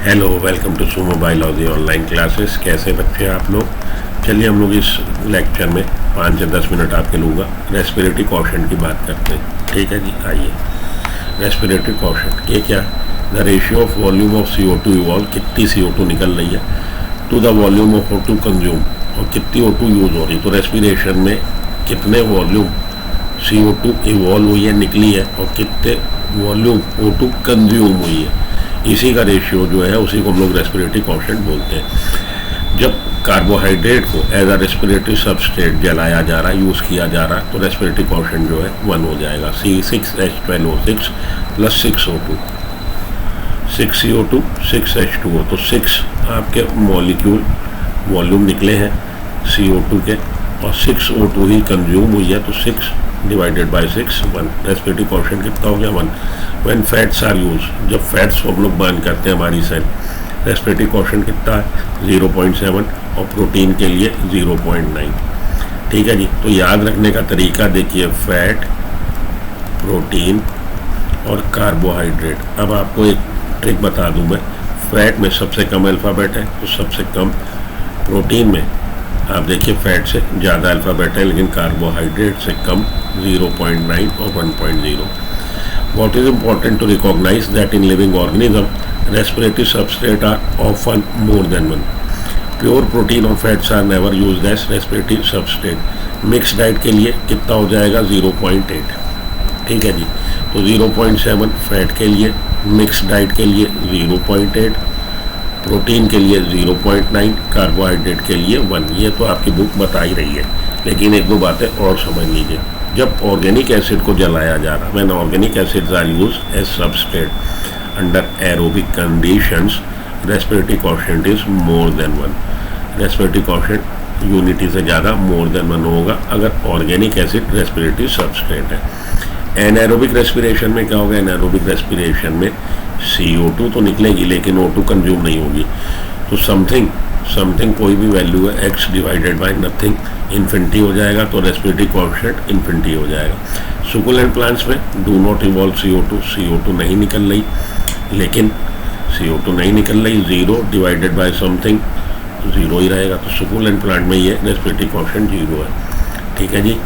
Hello, welcome to Sumo biology online classes. कैसे बच्चे आप लोग? चलिए हम लोग इस लेक्चर में 5 से 10 मिनट आपके लूँगा रेस्पिरेटरी क्वेश्चन की बात करते हैं। ठीक है जी, आइए। रेस्पिरेटरी क्वेश्चन ये क्या? The ratio of volume of CO2 evolve, कितनी CO2 निकल रही है, to the volume of O2 consume, और कितनी O2 यूज़ हो रही है। तो रेस्पिरेशन में कितने वॉल्यूम CO2 इवॉल्व हुई है, निकली है, और कितने वॉल्यूम O2 कंज्यूम हुई है, इसी का रेशियो जो है उसी को हम लोग रेस्पिरेटरी क्वेश्चन बोलते हैं। जब कार्बोहाइड्रेट को एज अ रेस्पिरेटरी सबस्ट्रेट जलाया जा रहा है, यूज़ किया जा रहा है, तो रेस्पिरेटरी क्वेश्चन जो है 1 हो जाएगा। C6H12O6 plus 6O2, 6 CO2 6 H2O, तो 6 आपके मॉलिक्यूल वॉल्यूम निकले हैं CO2 के, और 6 O2 ही कंज्यूम हुई है, तो 6 डिवाइडेड बाई 6 1। रेस्पिरेटरी क्वेश्चन कितना हो गया? 1। व्हेन फैट्स आर यूज, जब फैट्स को हम लोग बर्न करते हैं हमारी सेल, रेस्पिरेटरी क्वेश्चन कितना है? 0.7, और प्रोटीन के लिए 0.9। ठीक है जी। तो याद रखने का तरीका देखिए, फैट, प्रोटीन और कार्बोहाइड्रेट। अब आपको एक ट्रिक बता दूं मैं। फैट में सबसे कम अल्फ़ाबेट है, तो सबसे कम। प्रोटीन में आप देखिए फैट से ज़्यादा अल्फ़ाबेट है, लेकिन कार्बोहाइड्रेट से कम 0.9 और 1.0। What is important to recognize that in living organism, respiratory substrate are often more than one. Pure protein और fats are never used as respiratory substrate. Mixed diet के लिए कितना हो जाएगा? 0.8। ठीक है जी। तो 0.7 फैट के लिए, मिक्स डाइट के लिए 0.8, प्रोटीन के लिए 0.9, कार्बोहाइड्रेट के लिए 1। ये तो आपकी बुक बता ही रही है, लेकिन एक दो बातें और समझ लीजिए। जब ऑर्गेनिक एसिड को जलाया जा रहा है, when organic acids are used as substrate under aerobic conditions, respiratory quotient is more than 1। Respiratory quotient unity से ज़्यादा मोर देन 1 होगा अगर ऑर्गेनिक एसिड रेस्पिरेटरी सबस्ट्रेट है। एनारोबिक रेस्पिरेशन में क्या होगा? एनारोबिक रेस्पिरेशन में CO2 तो निकलेगी, लेकिन O2 कंज्यूम नहीं होगी। तो समथिंग कोई भी वैल्यू है, x divided by nothing, infinity हो जाएगा, तो रेस्पिरेटरी क्वोशिएंट इन्फिनिटी हो जाएगा। सुकुलेंट प्लांट्स में डू नॉट इवॉल्व CO2 नहीं निकल रही, लेकिन CO2 नहीं निकल रही, 0 डिवाइडेड बाई समथिंग 0 ही रहेगा। तो सुकुलेंट प्लांट में ये रेस्पिरेटरी क्वोशिएंट 0 है। ठीक है जी।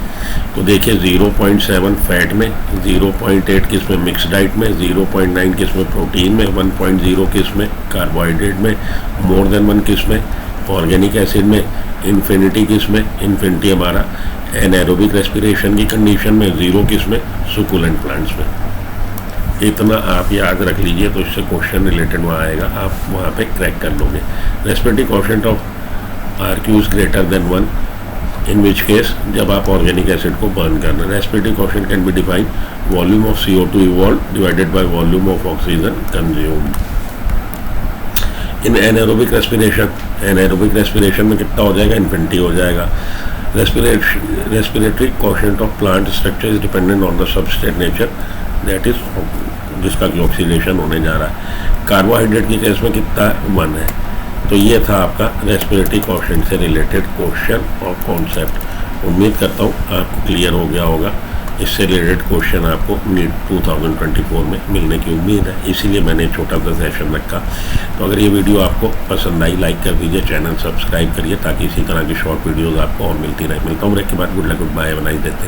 तो देखिए 0.7 फैट में, 0.8 किस में? मिक्स डाइट में, 0.9 किस में? प्रोटीन में, 1.0 किस में? कार्बोहाइड्रेट में, मोर देन 1 किस में? ऑर्गेनिक एसिड में, इन्फिनिटी किस में? इन्फिनिटी हमारा एनारोबिक रेस्पिरेशन की कंडीशन में, 0 किस में? सुकुलेंट प्लांट्स में। इतना आप याद रख लीजिए, तो इससे क्वेश्चन रिलेटेड वहाँ आएगा, आप वहाँ पे क्रैक कर लोगे। Respiratory quotient of RQ greater than 1, in which case जब आप ऑर्गेनिक एसिड को बर्न करना। Respiratory quotient can be define volume of CO2 evolve divided by volume of oxygen consume. In anaerobic respiration में कितना हो जाएगा? इन्फिनिटी हो जाएगा। Respiratory quotient of plant structure is dependent on the substrate nature, that is जिसका कि oxidation होने जा रहा है। कार्बोहाइड्रेट के केस में कितना? 1 है। तो ये था आपका रेस्पिरेटरी क्वोशिएंट से रिलेटेड क्वेश्चन और कॉन्सेप्ट। उम्मीद करता हूँ आपको क्लियर हो गया होगा। इससे रिलेटेड क्वेश्चन आपको नीट 2024 में मिलने की उम्मीद है, इसीलिए मैंने छोटा सा सेशन रखा। तो अगर ये वीडियो आपको पसंद आई, लाइक कर दीजिए, चैनल सब्सक्राइब करिए, ताकि इसी तरह की शॉर्ट वीडियोज़ आपको और मिलती रहे। मिलता हूँ ब्रेक के बाद। गुड लक, गुड बाय, बनाई देते हैं।